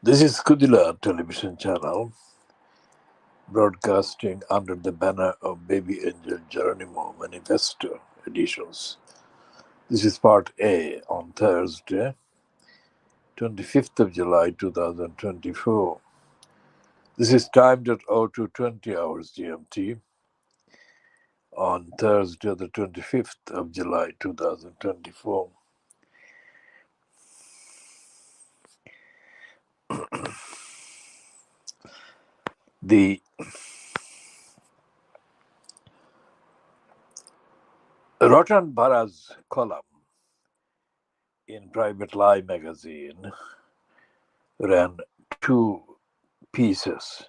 This is Kudila television channel, broadcasting under the banner of Baby Angel Geronimo Manifesto editions. This is part A on Thursday, 25th of July 2024. This is timed at 02:20 hours GMT on Thursday, the 25th of July 2024. The Rotan Bharat's column in Private Lie magazine ran two pieces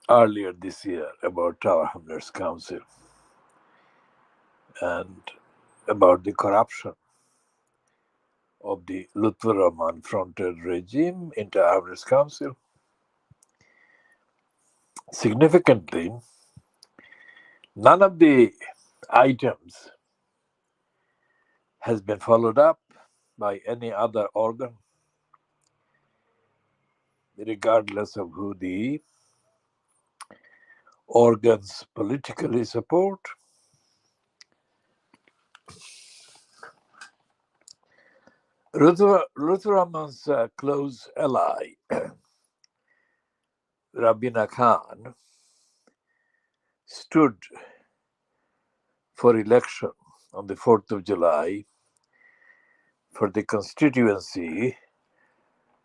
earlier this year about Tower Hamlets Council and about the corruption of the Lutfur Rahman fronted regime in Tower Hamlets Council. Significantly, none of the items has been followed up by any other organ, regardless of who the organs politically support. Lutfur Rahman's close ally, Rabina Khan, stood for election on the 4th of July for the constituency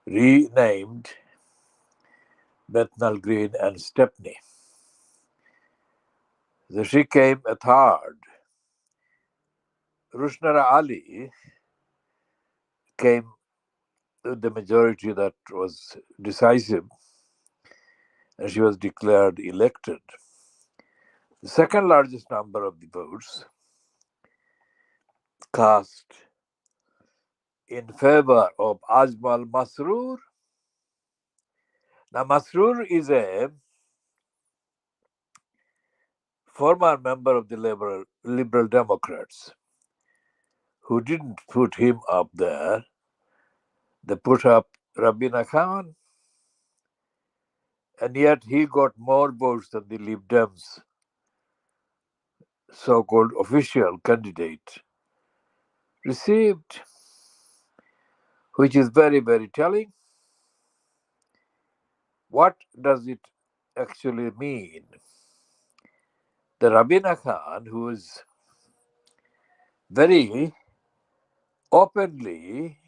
renamed Bethnal Green and Stepney. So she came a third. Rushnara Ali came with the majority that was decisive, and she was declared elected. The second largest number of the votes cast in favor of Ajmal Masroor. Now, Masroor is a former member of the Liberal Democrats who didn't put him up there. They put up Rabina Khan, and yet he got more votes than the Lib Dems so-called official candidate received, which is very, very telling. What does it actually mean? The Rabina Khan, who is very openly,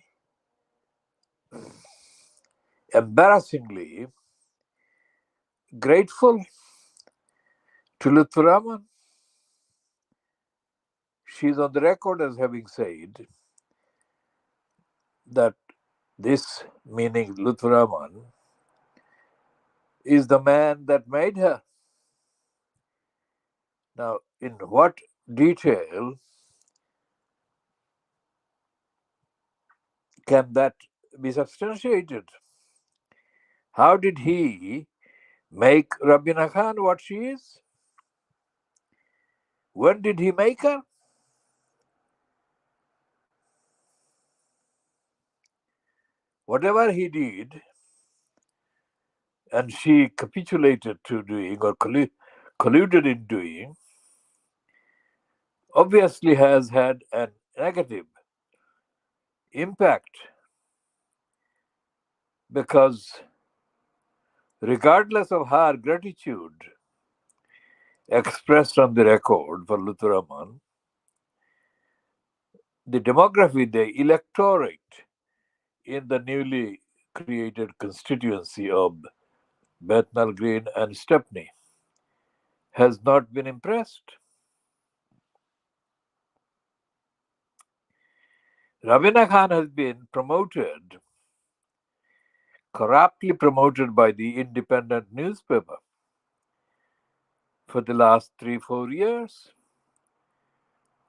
embarrassingly grateful to Lutfur Rahman, she's on the record as having said that this, meaning Lutfur Rahman, is the man that made her. Now, in what detail can that be substantiated? How did he make Rabina Khan what she is? When did he make her? Whatever he did, and she capitulated to doing or colluded in doing, obviously has had a negative impact, because regardless of her gratitude expressed on the record for Lutfur Rahman, the demography, the electorate in the newly created constituency of Bethnal Green and Stepney has not been impressed. Rabina Khan has been promoted, corruptly promoted by the independent newspaper for the last 3-4 years,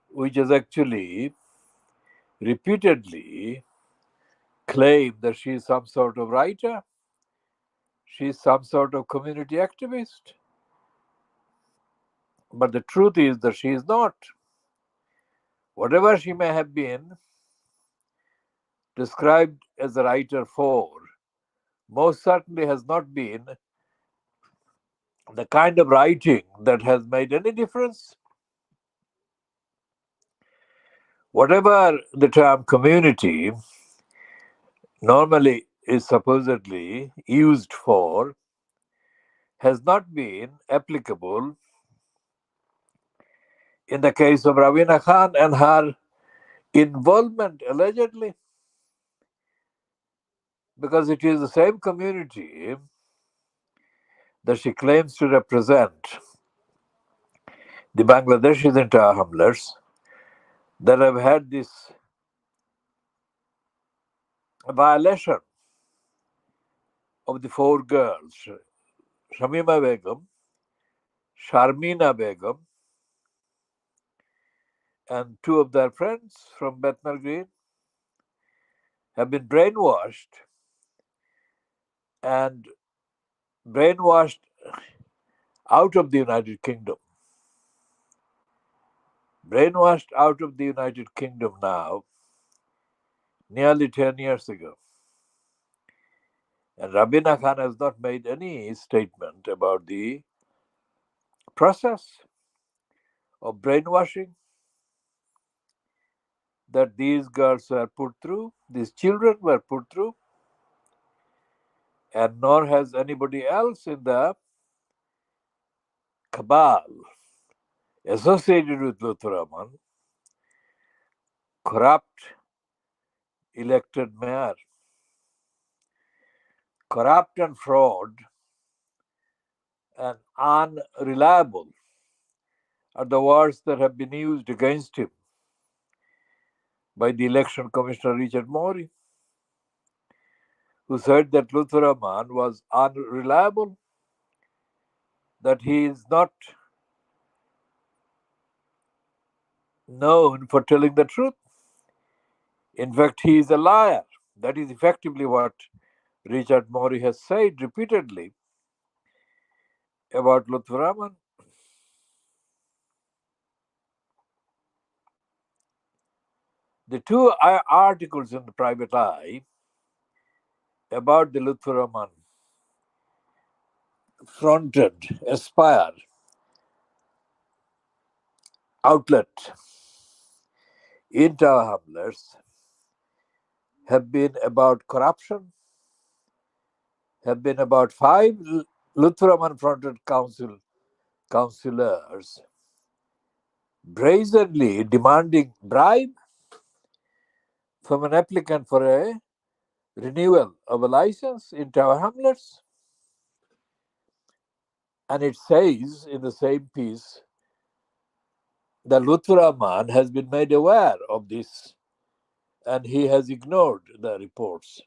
which has actually repeatedly claimed that she is some sort of writer, she is some sort of community activist. But the truth is that she is not. Whatever she may have been described as a writer for, most certainly has not been the kind of writing that has made any difference. Whatever the term community normally is supposedly used for has not been applicable in the case of Ravina Khan and her involvement allegedly, because it is the same community that she claims to represent, the Bangladeshis in Tower Hamlets, that have had this violation of the four girls, Shamima Begum, Sharmina Begum, and two of their friends from Bethnal Green have been and brainwashed out of the United Kingdom. Brainwashed out of the United Kingdom now, nearly 10 years ago. And Rabina Khan has not made any statement about the process of brainwashing that these girls were put through, these children were put through, and nor has anybody else in the cabal associated with Lutfur Rahman, corrupt elected mayor, corrupt and fraud and unreliable are the words that have been used against him by the election commissioner Richard Mori, who said that Lutfur Rahman was unreliable, that he is not known for telling the truth. In fact, he is a liar. That is effectively what Richard Mori has said repeatedly about Lutfur Rahman. The two articles in the Private Eye about the Lutfur Rahman fronted Aspire outlet in Tower Hamlets have been about corruption, have been about five Lutfur Rahman fronted councillors brazenly demanding bribe from an applicant for a renewal of a license in Tower Hamlets. And it says in the same piece that Lutfur Rahman has been made aware of this and he has ignored the reports.